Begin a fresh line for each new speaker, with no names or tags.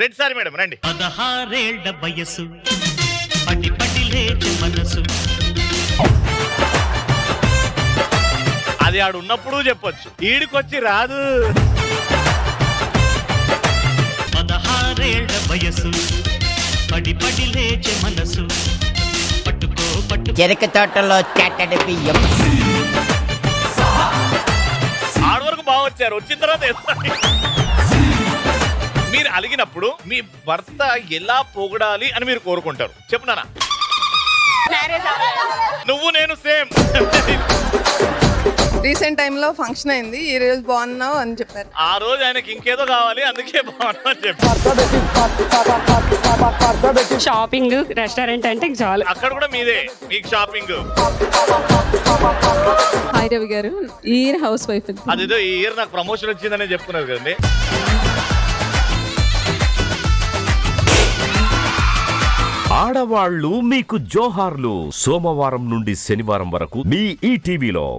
రెండుసారి madam రండి.
16 ఏళ్ల వయసు పడి పడి లేచే మనసు.
అది ఆడు ఉన్నప్పుడు చెప్పొచ్చు, ఈడికొచ్చి రాదు.
16 ఏళ్ల వయసు పడి పడి లేచే మనసు. పట్టుకో పట్టు
చెరుకు తోటలో చెట్టడి బియ్యం.
ఆడ వరకు బాగా వచ్చారు, వచ్చిన తర్వాత మీరు అలిగినప్పుడు మీ భర్త ఎలా పొగడాలి అని మీరు కోరుకుంటారు? చెప్పునానా? నువ్వు నేను సేమ్.
రీసెంట్ టైంలో ఫంక్షన్ అయింది, ఈ రోజు బాగున్నావు అని చెప్పారు.
ఆ రోజు ఆయనకి ఇంకేదో కావాలి, అందుకే బాగున్నావు అని చెప్పారు.
షాపింగ్ రెస్టారెంట్ అంటే చాలు.
అక్కడ కూడా మీదే, మీకు షాపింగ్.
హాయ్ రవి గారు, ఈ హౌస్ వైఫ్.
అదేదో ఈ ఇయర్ నాకు ప్రమోషన్ వచ్చిందనే చెప్పుకున్నారు కదండి.
ఆడవాళ్ళు మీకు జోహార్లు. సోమవారం నుండి శనివారం వరకు మీ ఈటీవీలో.